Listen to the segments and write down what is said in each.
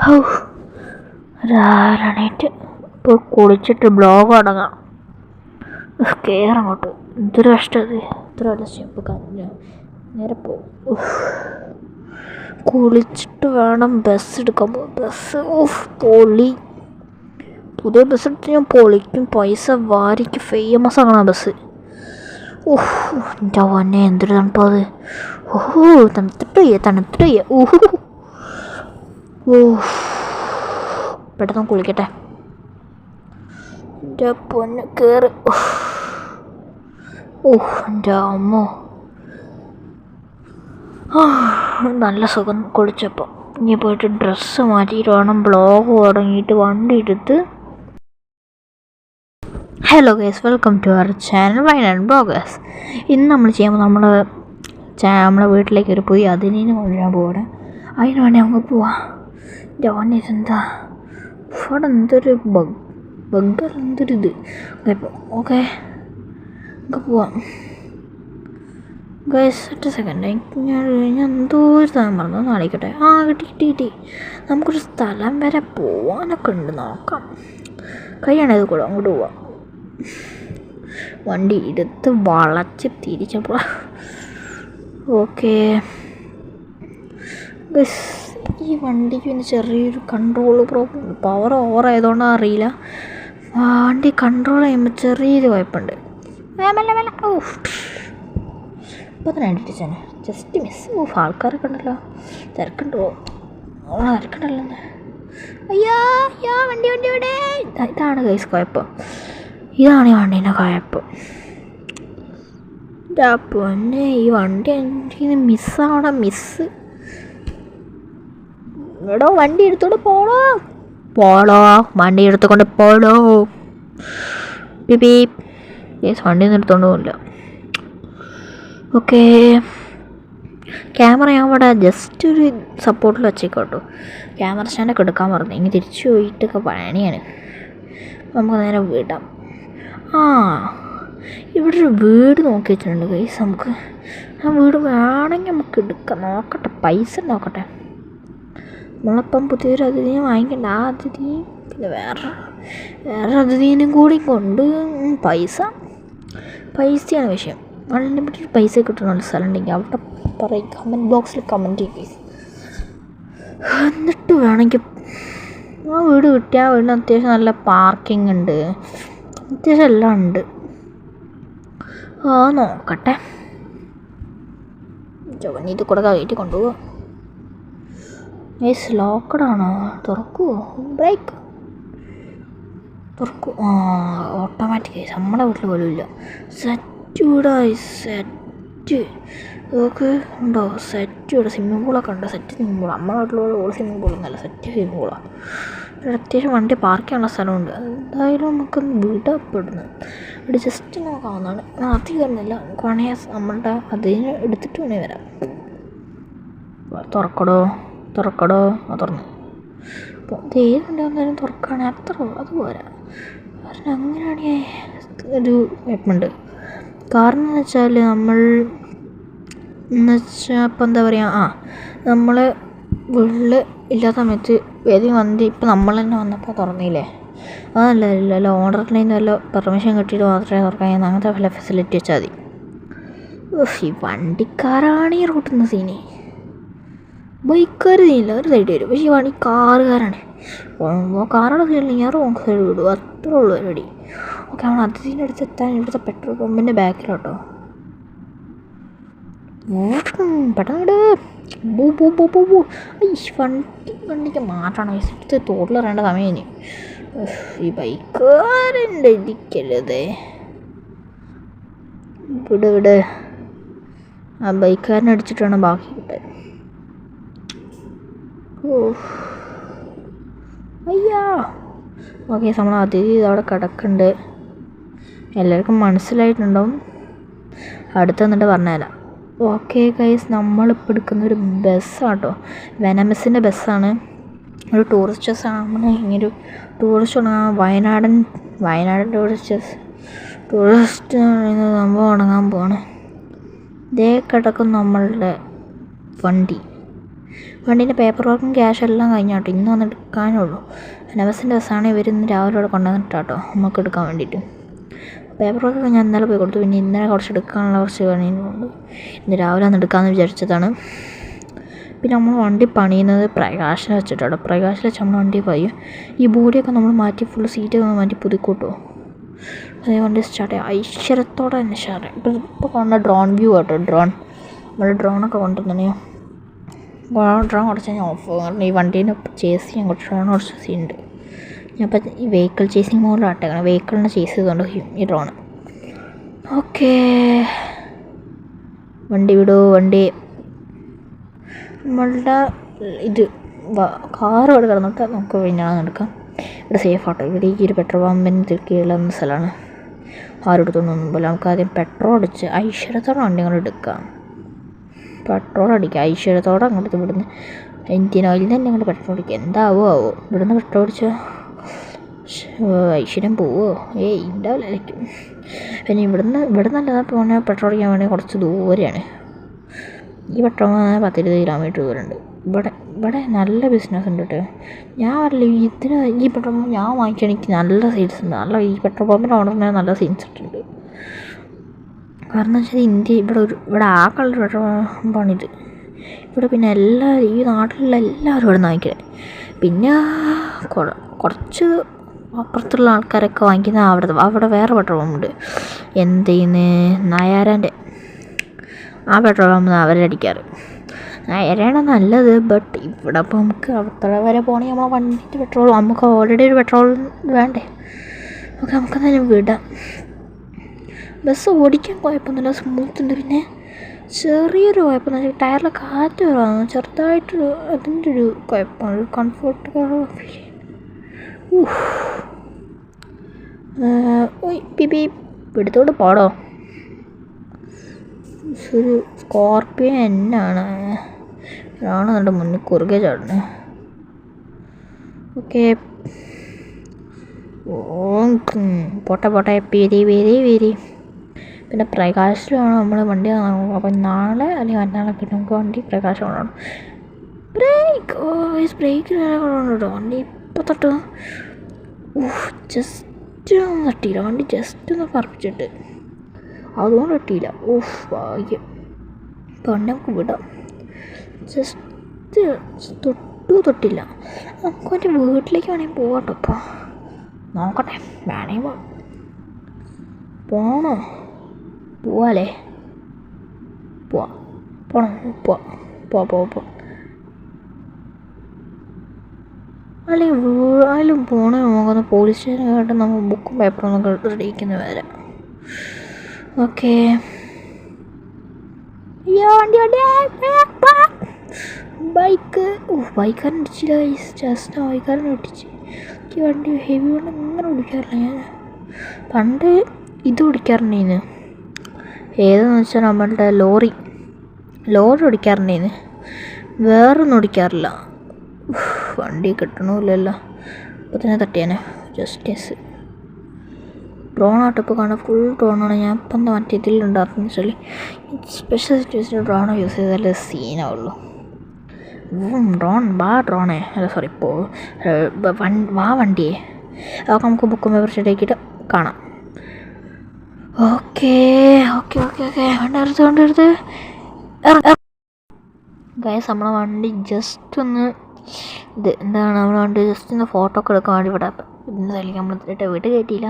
How രാവിലെ ഇപ്പോൾ കുളിച്ചിട്ട് ബ്ലോഗ് തുടങ്ങാം. കയറങ്ങോട്ട് എന്തൊരു കഷ്ടത്. ഇത്ര വല്ല സ്റ്റെപ്പ് കഞ്ഞ നേരെ പോകും. കുളിച്ചിട്ട് വേണം ബസ് എടുക്കാൻ പോകും. ബസ് പൊളി. പുതിയ ബസ് എടുത്ത് ഞാൻ പൊളിക്കും. പൈസ വാരിക്ക് ഫേമസ് ആണ് ആ ബസ്. എൻ്റെ പൊന്നെ എന്തൊരു തണുപ്പാ അത്. തണുത്തിട്ട് പെട്ടെന്ന് കുളിക്കട്ടെ. എൻ്റെ പൊന്നെ കയറി. എൻ്റെ അമ്മോ നല്ല സുഖം കുളിച്ചപ്പോൾ. ഇനി പോയിട്ട് ഡ്രസ്സ് മാറ്റിയിട്ട് വേണം ബ്ലോഗ് തുടങ്ങിയിട്ട് വണ്ടി എടുത്ത്. Hello guys, welcome to our channel Wayanad bloggers. ഇന്ന് നമ്മൾ ചെയ്യുമ്പോൾ നമ്മളെ വീട്ടിലേക്ക് ഒരു പുതിയ അതിഥിനെ കൊണ്ടുവരാൻ പോകണം. അതിന് വേണ്ടി നമുക്ക് പോവാം. ജോൺ ഇതെന്താ ഇവിടെ എന്തൊരു ബഗ്ഗർ എന്തൊരിത്. ഓക്കെ നമുക്ക് പോവാം. ഗൈസ് ഒറ്റ സെക്കൻഡ്, ഞാൻ എന്തോ ഒരു സാധനം പറഞ്ഞു നാളിക്കട്ടെ. കിട്ടി. നമുക്കൊരു സ്ഥലം വരെ പോവാനൊക്കെ ഉണ്ട്, നോക്കാം. കൈയാണത് കൂടെ അങ്ങോട്ട് പോവാം. വണ്ടി എടുത്ത് വളച്ച് തിരിച്ചപ്പോൾ ഓക്കെ. ഗൈസ് ഈ വണ്ടിക്ക് പിന്നെ ചെറിയൊരു കൺട്രോൾ പ്രോബ്ലം. പവർ ഓവറായതുകൊണ്ടാണ് അറിയില്ല. വണ്ടി കൺട്രോൾ ചെയ്യുമ്പോൾ ചെറിയൊരു കുഴപ്പമുണ്ട്. അപ്പോൾ തന്നെ അടിച്ചാണ് ജസ്റ്റ് മിസ്. ആൾക്കാരൊക്കെ ഉണ്ടല്ലോ, തിരക്കുണ്ടല്ലോ. അയ്യോ വണ്ടി ഇവിടെ. ഇതാണ് ഗൈസ് കുഴപ്പം. ഇതാണ് ഈ വണ്ടീൻ്റെ കുഴപ്പം. പൊന്നെ ഈ വണ്ടി എനിക്ക് മിസ്. എടോ വണ്ടി എടുത്തോണ്ട് പോളോ വണ്ടി എടുത്തുകൊണ്ട് പോളോ. വണ്ടി ഒന്നും എടുത്തോണ്ട് പോകില്ല. ഓക്കെ, ക്യാമറ ഞാൻ ഇവിടെ ജസ്റ്റ് ഒരു സപ്പോർട്ടിൽ വെച്ചേക്കോട്ടോ. ക്യാമറ സ്റ്റാൻഡൊക്കെ എടുക്കാൻ പറഞ്ഞു. ഇനി തിരിച്ചു പോയിട്ടൊക്കെ പണിയാണ്. നമുക്ക് നേരെ വിടാം. ഇവിടെ ഒരു വീട് നോക്കി വെച്ചിട്ടുണ്ട് ഗൈസ്. നമുക്ക് ആ വീട് വേണമെങ്കിൽ നമുക്ക് എടുക്കാം. നോക്കട്ടെ, പൈസ നോക്കട്ടെ. നമ്മളിപ്പം പുതിയൊരു അതിഥിനെ വാങ്ങിക്കണ്ട. ആ അതിഥിയും പിന്നെ വേറെ അതിഥീനും കൂടി കൊണ്ട് പൈസയാണ് വിഷയം. അൺലിമിറ്റഡ് പൈസ കിട്ടുന്ന ഒരു സ്ഥലം ഉണ്ടെങ്കിൽ അവിടെ പറയും, കമൻറ്റ് ബോക്സിൽ കമൻറ്റ് ചെയ്യും. എന്നിട്ട് വേണമെങ്കിൽ ആ വീട് കിട്ടിയ ആ വീടിന് അത്യാവശ്യം നല്ല പാർക്കിംഗ് ഉണ്ട്, അത്യാവശ്യം എല്ലാം ഉണ്ട്. നോക്കട്ടെ. ജോനി ഇത് കൂടെ കയറ്റി കൊണ്ടുപോകുക. ലോക്കഡാണോ? തുറക്കുമോ? ബ്രേക്ക് തുറക്കും. ഓട്ടോമാറ്റിക്. നമ്മുടെ വീട്ടിൽ പോലും ഇല്ല. സെറ്റ് ഇതൊക്കെ ഉണ്ടോ? സെറ്റ് ഇവിടെ സ്വിമ്മിംഗ് പൂളൊക്കെ ഉണ്ട്. സെറ്റ് സ്വിമ്മിംഗ് പൂളാണ്. നമ്മുടെ വീട്ടിലുള്ള സ്വിമ്മിംഗ് പൂളൊന്നുമല്ല, സെറ്റ് സ്വിമ്മിംഗ് പൂളാണ്. അത്യാവശ്യം വണ്ടി പാർക്ക് ചെയ്യാനുള്ള സ്ഥലമുണ്ട്. എന്തായാലും നമുക്കൊന്ന് വിടപ്പെടുന്നു. ഇവിടെ ജസ്റ്റ് നോക്കാവുന്നതാണ്. അധികം വരുന്നില്ല. വേണമെങ്കിൽ നമ്മളുടെ അതിന് എടുത്തിട്ട് വേണേൽ വരാം. തുറക്കടോ തുറന്നു. അപ്പോൾ ഏത് വണ്ടി വന്നാലും തുറക്കുകയാണെങ്കിൽ അത് പോരാ. കാരണം അങ്ങനെയാണെങ്കിൽ ഒരു കുഴപ്പമുണ്ട്. കാരണം എന്ന് വെച്ചാൽ ഇപ്പം എന്താ പറയുക, നമ്മൾ വീട്ടിൽ ഇല്ലാത്ത സമയത്ത് ഏതെങ്കിലും വണ്ടി ഇപ്പം നമ്മൾ തന്നെ വന്നപ്പോൾ തുറന്നില്ലേ, അതല്ലല്ലോ. ഓർഡറിൽ നിന്ന് വല്ല പെർമിഷൻ കിട്ടിയിട്ട് മാത്രമേ തുറക്കാൻ, അങ്ങനത്തെ വല്ല ഫെസിലിറ്റി വെച്ചാൽ മതി. ഈ വണ്ടിക്കാരാണ് ഈ റൂട്ടിൽ നിന്ന് സീനി. ബൈക്കുകാർ സീനില്ല, ഒരു സൈഡ് വരും. പക്ഷേ ഈ വണ്ടി കാറുകാരാണ്. കാറുടെ സൈഡിൽ ഞാൻ റോങ് സൈഡ് വിടും, അത്രേ ഉള്ളൂ പരിപാടി. ഓക്കെ, നമ്മൾ അതിഥീൻ്റെ അടുത്ത് എത്താൻ ഇവിടുത്തെ പെട്രോൾ പമ്പിൻ്റെ ബാക്കിലോട്ടോ. പെട്ടെന്ന് വണ്ടിക്ക് മാറ്റണം. എടുത്ത് തോട്ടിലിറങ്ങേണ്ട സമയം ഇനി. ഈ ബൈക്കുകാരെൻ്റെ ഇരിക്കരുതേ. വിട്. ആ ബൈക്കുകാരനെ അടിച്ചിട്ട് വേണം ബാക്കി കിട്ടാൻ. അയ്യാ. ഓക്കെ, നമ്മൾ അതിഥി അവിടെ കിടക്കുന്നുണ്ട്. എല്ലാവർക്കും മനസ്സിലായിട്ടുണ്ടാവും. അടുത്ത് നിന്നിട്ട് പറഞ്ഞുതരാം. ഓക്കെ ഗൈസ്, നമ്മളിപ്പോൾ എടുക്കുന്നൊരു ബസ്സാട്ടോ. വെനമസിൻ്റെ ബസ്സാണ്. ഒരു ടൂറിസ്റ്റ് ബസ്സാണ്. നമ്മൾ ഇങ്ങനൊരു ടൂറിസ്റ്റ് വയനാടൻ ടൂറിസ്റ്റ് സംഭവം തുടങ്ങാൻ പോവാണ്. ഇതേ കിടക്കും നമ്മളുടെ വണ്ടി. വണ്ടീൻ്റെ പേപ്പർ വർക്കും ക്യാഷ് എല്ലാം കഴിഞ്ഞാട്ടോ, ഇന്ന് വന്ന് എടുക്കാനുള്ളൂ. നവസിൻ്റെ ബസ്സാണ് ഇവർ ഇന്ന് രാവിലെ ഇവിടെ കൊണ്ടുവന്നിട്ടാട്ടോ നമുക്ക് എടുക്കാൻ വേണ്ടിയിട്ട്. പേപ്പർ വർക്കൊക്കെ ഞാൻ ഇന്നലെ പോയി കൊടുത്തു. പിന്നെ ഇന്നലെ കുറച്ച് എടുക്കാനുള്ള കുറച്ച് പണിയുണ്ട്. ഇന്ന് രാവിലെ വന്ന് എടുക്കാമെന്ന് വിചാരിച്ചതാണ്. പിന്നെ നമ്മൾ വണ്ടി പണിയുന്നത് പ്രകാശിൽ വെച്ചിട്ടാട്ടോ. പ്രകാശിൽ വെച്ച് നമ്മൾ വണ്ടി പയ്യും ഈ ബോഡിയൊക്കെ നമ്മൾ മാറ്റി ഫുള്ള് സീറ്റൊക്കെ മാറ്റി പുതുക്കൂട്ടോ. അതേ വണ്ടി സ്റ്റാർട്ട് ചെയ്യാം. ഐശ്വര്യത്തോടെ തന്നെ സ്റ്റാർട്ട് ചെയ്യാം. ഇപ്പോൾ കൊണ്ട ഡ്രോൺ വ്യൂ ആട്ടോ. നമ്മൾ ഡ്രോണൊക്കെ കൊണ്ടുവന്നെ ഡ്രോൺ കുറച്ച് ഞാൻ ഓഫ് പോകും. കാരണം ഈ വണ്ടീനെ ചേസ് ചെയ്യാൻ കുറച്ച് ഡ്രോൺ കുറച്ച് സീനുണ്ട്. ഞാൻ അപ്പോൾ ഈ വെഹിക്കിൾ ചേസിങ് മോഡിലാട്ടേക്കണം. വെഹിക്കിളിനെ ചേസ് ചെയ്തുകൊണ്ട് ഈ ഡ്രോൺ. ഓക്കേ, വണ്ടി വിടൂ. വണ്ടി നമ്മളുടെ ഇത് കാറ് ഇവിടെ കിടന്നിട്ട് നമുക്ക് പിന്നെ എടുക്കാം. ഇവിടെ സേഫ് ആട്ടോ. ഇവിടെ ഈ ഒരു പെട്രോൾ പമ്പിന് കീഴിലുള്ള സ്ഥലമാണ്. ആരും എടുത്തൊന്നും പോലെ നമുക്ക് ആദ്യം പെട്രോൾ അടിച്ച് ഐശ്വര്യത്തോടെ വണ്ടി അങ്ങോട്ട് എടുക്കാം. പെട്രോൾ അടിക്കുക ഐശ്വര്യത്തോടെ അങ്ങോട്ട്. ഇവിടുന്ന് എൻജിൻ ഓയിൽ തന്നെ അങ്ങോട്ട് പെട്രോൾ അടിക്കുക. എന്താവോ ഇവിടുന്ന് പെട്രോൾ അടിച്ചാൽ ഐശ്വര്യം പോവോ? ഉണ്ടാവില്ലായിരിക്കും. പിന്നെ ഇവിടുന്ന് അല്ലാതെ പോകുന്ന പെട്രോൾ അടിക്കാൻ വേണ്ടി കുറച്ച് ദൂരെയാണ്. ഈ പെട്രോൾ 10-20 കിലോമീറ്റർ ദൂരമുണ്ട്. ഇവിടെ നല്ല ബിസിനസ് ഉണ്ട് കേട്ടോ. ഞാൻ പറയില്ല ഈ പെട്രോൾ പമ്പ് ഞാൻ വാങ്ങിച്ചാൽ എനിക്ക് നല്ല സെയിൽസ് ഉണ്ട്. ഈ പെട്രോൾ പമ്പിൻ്റെ ഓണറിന് നല്ല സെയിൽസ് ഉണ്ട്. കാരണം വെച്ചാൽ ഇവിടെ ആകെയുള്ള പെട്രോൾ പമ്പാണിത്. ഇവിടെ പിന്നെ എല്ലാവരും ഈ നാട്ടിലുള്ള എല്ലാവരും ഇവിടെ നിന്ന് വാങ്ങിക്കുന്നത്. പിന്നെ കുറച്ച് അപ്പുറത്തുള്ള ആൾക്കാരൊക്കെ വാങ്ങിക്കുന്ന അവിടെ വേറെ പെട്രോൾ പമ്പുണ്ട്. നയാരാൻ്റെ ആ പെട്രോൾ പമ്പ് അവരടിക്കാറ്. നയാരാണ് നല്ലത്. ബട്ട് ഇവിടെ അപ്പോൾ നമുക്ക് അവിടുത്തെ വരെ പോകണമെങ്കിൽ നമ്മളെ വണ്ടിൻ്റെ പെട്രോൾ നമുക്ക് ഓൾറെഡി ഒരു പെട്രോൾ വേണ്ടേ. ഓക്കെ, നമുക്കെന്തായാലും വിടാം. ബസ് ഓടിക്കാൻ കുഴപ്പമൊന്നുമില്ല, സ്മൂത്തുണ്ട്. പിന്നെ ചെറിയൊരു കുഴപ്പമെന്ന് വെച്ചാൽ ടയറിൽ കാറ്റ് കുറവാണ്. ചെറുതായിട്ടൊരു അതിൻ്റെ ഒരു കുഴപ്പമാണ്. ഒരു കംഫർട്ട് ഫീൽ. പിപി എടുത്തോട്ട് പാടോ. ഒരു സ്കോർപ്പിയോ എന്നാണ് എൻ്റെ മുന്നിൽ കുറുകെ ചാടുന്നത്. ഓക്കെ, പോട്ടെ പേരി. പിന്നെ പ്രകാശിലാണ് നമ്മൾ വണ്ടി കാണുന്നത്. അപ്പം നാളെ അല്ലെങ്കിൽ മറ്റന്നാളൊക്കെ നമുക്ക് വണ്ടി പ്രകാശം കൊണ്ടാണ്. ബ്രേക്ക് കൊണ്ടോ വണ്ടി ഇപ്പം തൊട്ട് ജസ്റ്റ് ഒന്ന് തട്ടിയില്ല. വണ്ടി ജസ്റ്റ് ഒന്ന് പറപ്പിച്ചിട്ട് അതുകൊണ്ട് തട്ടിയില്ല. ഭാഗ്യം. ഇപ്പം വണ്ടി നമുക്ക് വിടാം. ജസ്റ്റ് തൊട്ടില്ല. നമുക്ക് മറ്റേ വീട്ടിലേക്ക് വേണമെങ്കിൽ പോകട്ടോ. ഇപ്പോൾ നോക്കട്ടെ, വേണമെങ്കിൽ പോണോ? പോവാല്ലേ? പോവാം. അല്ലെങ്കിൽ പോണേ നോക്കുന്ന പോലീസ് സ്റ്റേഷനായിട്ട് നമ്മൾ ബുക്കും പേപ്പറൊന്നും റെഡിക്കുന്ന വരെ. ഓക്കെ, ബൈക്കാരൻ അടിച്ചില്ല. ജസ്റ്റ് ബൈക്കാരൻ ഒട്ടിച്ച്. എനിക്ക് വണ്ടി ഹെവി കൊണ്ട് ഇങ്ങനെ ഓടിക്കാറില്ല. ഞാൻ പണ്ട് ഇത് ഓടിക്കാറുണ്ടായിരുന്നു. ഏതെന്ന് വെച്ചാൽ നമ്മളുടെ ലോറി ഓടിക്കാറുണ്ടായിരുന്നു. വേറൊന്നും ഓടിക്കാറില്ല. വണ്ടി കിട്ടണമില്ലല്ലോ. ഇപ്പോൾ തന്നെ തട്ടിയാനെ. ജസ്റ്റ് ഡ്രോൺ ആട്ടോ ഇപ്പോൾ കാണാൻ. ഫുൾ ഡ്രോണാണ്. ഞാൻ ഇപ്പം എന്താ മറ്റേ ഇതിലുണ്ടായിരുന്നു വെച്ചാൽ സ്പെഷ്യൽ സിറ്റുവേഷനിൽ ഡ്രോൺ യൂസ് ചെയ്താലേ സീനാവുള്ളൂ. ഡ്രോണേ അല്ല സോറി വണ്ടിയെ അതൊക്കെ നമുക്ക് ബുക്കും പേപ്പർ ഷീറ്റാക്കിയിട്ട് കാണാം. ഓക്കെ വണ്ടി എടുത്ത് ഗൈസ്, നമ്മളെ വണ്ടി ജസ്റ്റ് ഒന്ന് നമ്മളെ വണ്ടി ജസ്റ്റ് ഒന്ന് ഫോട്ടോ ഒക്കെ എടുക്കാൻ വേണ്ടി വിടാം. ഇന്നതായാലും നമ്മൾ വീട്ടിൽ കയറ്റിയില്ല.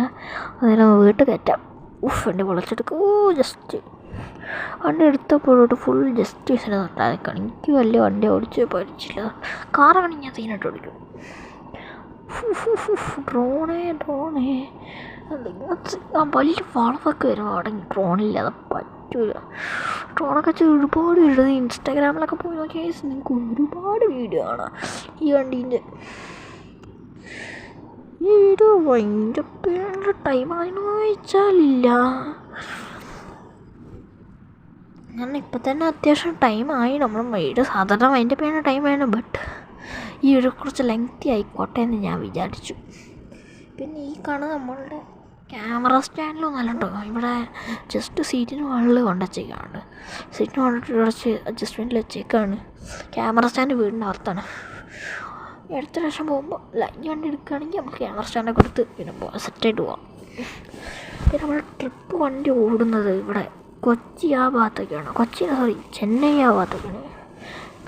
അതെല്ലാം വീട്ടിൽ കയറ്റാം. വണ്ടി പൊളിച്ചെടുക്കും. ജസ്റ്റ് വണ്ടി എടുത്തപ്പോഴോട്ട് ഫുൾ ജസ്റ്റ് വിസിനെ തൊട്ടാൽ എനിക്ക് വലിയ വണ്ടി ഓടിച്ച് പഠിച്ചില്ല. കാറാണെങ്കിൽ ഞാൻ സീനായിട്ട് ഓടിക്കും. ഡ്രോണേ വലിയ വളവൊക്കെ വരും അവിടെ. ഡ്രോണില്ലാതെ പറ്റൂല. ഡ്രോണൊക്കെ വെച്ച് ഒരുപാട് എഴുതി ഇൻസ്റ്റാഗ്രാമിലൊക്കെ പോയി നോക്കിയാൽ നിങ്ങൾക്ക് ഒരുപാട് വീഡിയോ കാണാം ഈ വണ്ടീൻ്റെ. വീഡിയോ അതിൻ്റെ പേരുടെ ടൈം അതിന് ചോദിച്ചാലില്ല. കാരണം ഇപ്പം തന്നെ അത്യാവശ്യം ടൈമായി. നമ്മൾ വീഡിയോ സാധാരണ അതിൻ്റെ പേരുടെ ടൈമാണ്. ബട്ട് ഈ കുറച്ച് ലെങ്തി ആയിക്കോട്ടെ എന്ന് ഞാൻ വിചാരിച്ചു. പിന്നെ ഈ കാണുന്നത് നമ്മളുടെ ക്യാമറ സ്റ്റാൻഡിലും നല്ല കേട്ടോ. ഇവിടെ ജസ്റ്റ് സീറ്റിന് മുകളിൽ കൊണ്ടുവച്ചേക്കാണ്. സീറ്റിന് കൊണ്ടിട്ട് കുറച്ച് അഡ്ജസ്റ്റ്മെൻറ്റിൽ വെച്ചേക്കാണ്. ക്യാമറ സ്റ്റാൻഡ് വീടിൻ്റെ അകത്താണ്. അടുത്ത പ്രാവശ്യം പോകുമ്പോൾ ലൈൻ വണ്ടി എടുക്കുകയാണെങ്കിൽ നമുക്ക് ക്യാമറ സ്റ്റാൻഡൊക്കെ കൊടുത്ത് പിന്നെ സെറ്റായിട്ട് പോകാം. പിന്നെ നമ്മൾ ട്രിപ്പ് വണ്ടി ഓടുന്നത് ഇവിടെ കൊച്ചി ആ ഭാഗത്തൊക്കെയാണ്. ചെന്നൈ ആ ഭാഗത്തൊക്കെയാണ്.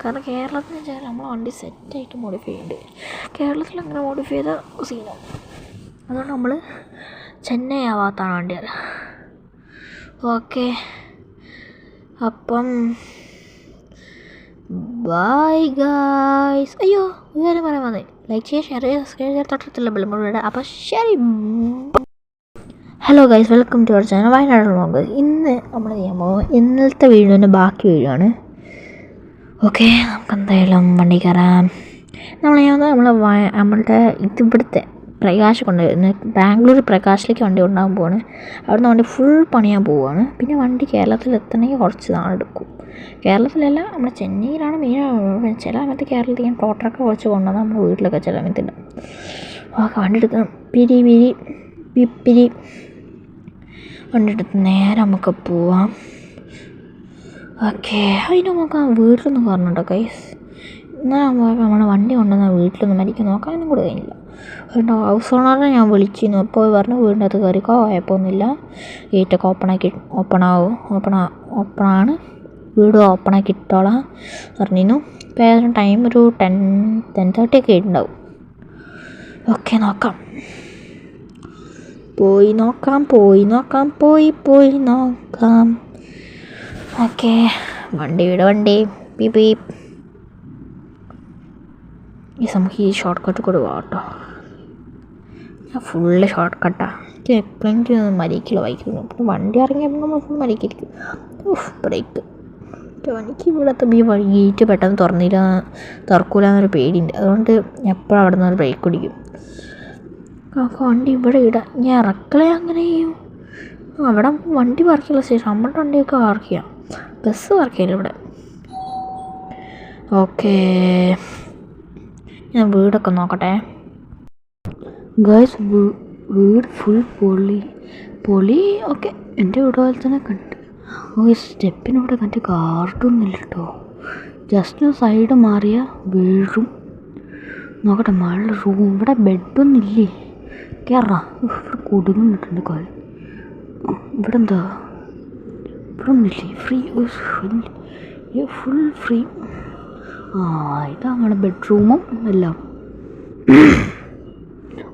കാരണം കേരളത്തിൽ വെച്ചാൽ നമ്മളെ വണ്ടി സെറ്റായിട്ട് മോഡിഫൈ ചെയ്യുന്നുണ്ട്. കേരളത്തിൽ അങ്ങനെ മോഡിഫൈ ചെയ്ത സീനാണ്. അതുകൊണ്ട് നമ്മൾ ചെന്നൈ ആ ഭാഗത്താണ് വണ്ടി വരാം. ഓക്കെ, അപ്പം ബൈ ഗായ്സ്. അയ്യോ ഒരു കാര്യം പറയാൻ വന്നേ, ലൈക്ക് ചെയ്യുക, ഷെയർ ചെയ്യുക, സബ്സ്ക്രൈബ് ചെയ്യുക, തൊട്ടടുത്തുള്ള ബെൽബട്ടൺ. അപ്പോൾ ശരി. Hello guys, welcome to our channel Wayanad vlog. ഇന്ന് നമ്മൾ ചെയ്യാൻ പോകും ഇന്നലത്തെ വീഡിയോൻ്റെ ബാക്കി വീഡിയോ ആണ്. ഓക്കെ, നമുക്ക് എന്തായാലും വണ്ടി കയറാം. നമ്മളുടെ ഇവിടുത്തെ പ്രകാശ് കൊണ്ടുവരുന്നത് ബാംഗ്ലൂർ പ്രകാശിലേക്ക് വണ്ടി കൊണ്ടുപോകാൻ പോവാണ്. അവിടുന്ന് വണ്ടി ഫുൾ പണിയാൻ പോവുകയാണ്. പിന്നെ വണ്ടി കേരളത്തിൽ എത്തണമെങ്കിൽ കുറച്ച് നാളെടുക്കും. കേരളത്തിലല്ല, നമ്മുടെ ചെന്നൈയിലാണ് മെയിൻ. ചില സമയത്ത് കേരളത്തിൽ ഞാൻ ടോട്ടറൊക്കെ കുറച്ച് കൊണ്ടുവന്നാൽ നമ്മുടെ വീട്ടിലൊക്കെ ചില സമയത്തുണ്ട്. ഓക്കെ, വണ്ടി എടുക്കണം. പിരി വണ്ടി എടുത്ത് നേരെ നമുക്ക് പോവാം. ഓക്കെ, അതിന് നമുക്ക് ആ വീട്ടിലൊന്നും പറഞ്ഞിട്ടോ ഗൈസ്. എന്നാൽ നമ്മൾ വണ്ടി കൊണ്ടുവന്ന വീട്ടിലൊന്നും മരിക്കാൻ നോക്കാനും കൂടെ കഴിഞ്ഞില്ല. അതുകൊണ്ട് ഹൗസ് ഓണറിനെ ഞാൻ വിളിച്ചിരുന്നു. അപ്പോൾ പറഞ്ഞു വീടിൻ്റെ അകത്ത് കയറിക്കോ, കുഴപ്പമൊന്നുമില്ല, ഗേറ്റൊക്കെ ഓപ്പണാണ്, വീട് ഓപ്പണാക്കി ഇട്ടോളാം പറഞ്ഞിരുന്നു. ഇപ്പോൾ ഏതായാലും ടൈം ഒരു 10:30 ഒക്കെ ആയിട്ടുണ്ടാവും. ഓക്കെ, പോയി നോക്കാം. ഓക്കെ, വണ്ടി പീപ്. നമുക്ക് ഈ ഷോർട്ട് കട്ട് കൂടെ പോകാം കേട്ടോ. ഞാൻ ഫുള്ള് ഷോർട്ട് കട്ടാണ്. എനിക്ക് എപ്പോഴെങ്കിലും മരിക്കില്ല ബൈക്കിൽ. പിന്നെ വണ്ടി ഇറങ്ങിയപ്പോൾ നമ്മൾ ഫുൾ മരിക്കിരിക്കും. ബ്രേക്ക് എനിക്ക് ഇവിടുത്തെ ഗേറ്റ് പെട്ടെന്ന് തുറക്കൂല എന്നൊരു പേടിയുണ്ട്. അതുകൊണ്ട് എപ്പോഴും അവിടെ നിന്ന് ബ്രേക്ക് പിടിക്കും. വണ്ടി ഇവിടെ ഇടാം. ഞാൻ ഇറക്കളെ അങ്ങനെ ചെയ്യും. അവിടെ വണ്ടി പാർക്കില്ല സ്റ്റേഷൻ. നമ്മുടെ വണ്ടിയൊക്കെ പാർക്ക് ചെയ്യാം. ബസ് പാർക്ക് ചെയ്യില്ല ഇവിടെ. ഓക്കെ, ഞാൻ വീടൊക്കെ നോക്കട്ടെ ഗൈസ്. വീട് ഫുൾ പൊളി. ഓക്കെ, എൻ്റെ വീട് പോലെ തന്നെ കണ്ട്. ഓക്കെ, സ്റ്റെപ്പിനൂടെ കണ്ടിട്ട് കാർട്ടൊന്നുമില്ല കേട്ടോ. ജസ്റ്റ് സൈഡ് മാറിയാൽ വീഴും. നോക്കട്ടെ, മഴ റൂം. ഇവിടെ ബെഡൊന്നും ഇല്ലേ? കയറാം. ഇവിടെ കൊടുങ്ങിട്ടുണ്ട് കാര്യം. ഇവിടെ എന്താ? ഇവിടെ ഒന്നുമില്ലേ? Full free. ഇതാ നമ്മുടെ ബെഡ്റൂമും എല്ലാം.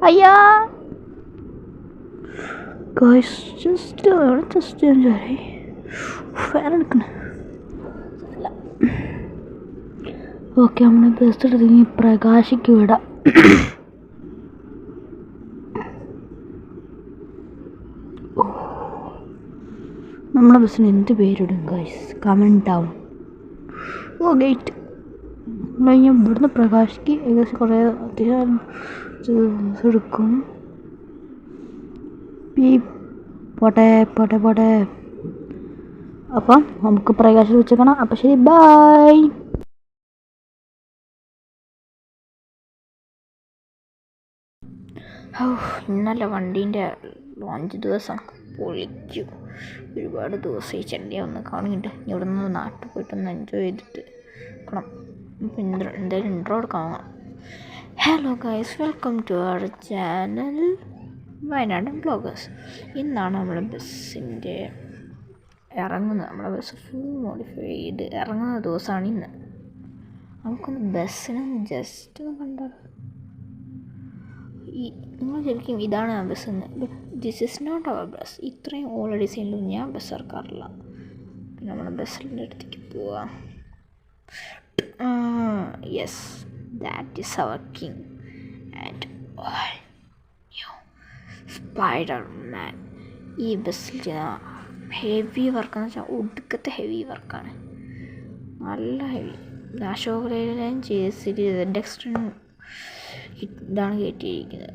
അയ്യാ ഗൈസ്, ജസ്റ്റ് ഫാൻ എടുക്കണേ. ഓക്കെ, നമ്മൾ ബസ് എടുത്ത് പ്രകാശിക്ക് വിടാം. നമ്മളെ ബസ്സിന് എന്ത് പേരിടും ഗൈസ്? Comment down. ഗേറ്റ് കഴിഞ്ഞാൽ ഇവിടുന്ന് പ്രകാശിക്ക് ഏകദേശം കുറേ അത്യാവശ്യം എടുക്കും. പോട്ടെ. അപ്പം നമുക്ക് പ്രകാശം വെച്ചേക്കണം. അപ്പം ശരി, ബൈ. ഇന്നലെ വണ്ടീൻ്റെ ലോഞ്ച് ദിവസം പൊളിച്ചു. ഒരുപാട് ദിവസമായി ചെന്നൈ ഒന്ന് കാണുന്നുണ്ട്. ഇവിടെ നിന്ന് നാട്ടിൽ പോയിട്ടൊന്ന് എൻജോയ് ചെയ്തിട്ട് നോക്കണം. പിന്നെ എന്തായാലും ഇൻട്രോ എടുക്കാൻ. Hello guys, welcome to our channel വയനാടൻ വ്ളോഗേഴ്സ്. ഇന്നാണ് നമ്മുടെ ബസ്സിൻ്റെ ഇറങ്ങുന്നത്. നമ്മുടെ ബസ് ഫുൾ മോഡിഫൈ ചെയ്ത് ഇറങ്ങുന്ന ദിവസമാണ് ഇന്ന്. നമുക്കൊന്ന് ബസ്സിനെ ജസ്റ്റ് ഒന്ന് കണ്ടാൽ നിങ്ങൾ ശരിക്കും ഇതാണ് ആ ബസ് എന്ന്. But this is not our bus. ഇത്രയും ഓൾറെഡി സീനിലും ഞാൻ ബസ് ഇറക്കാറില്ല. പിന്നെ നമ്മുടെ ബസ്സിൻ്റെ അടുത്തേക്ക് പോവാം. Yes, that is our king and spiderman. ഈ ബസ്സിൽ ഹെവി വർക്കെന്ന് വെച്ചാൽ ഒടുക്കത്തെ ഹെവി വർക്കാണ്. നല്ല heavy. Ashok Leyland JCD Dexter ഇതാണ് കയറ്റിയിരിക്കുന്നത്.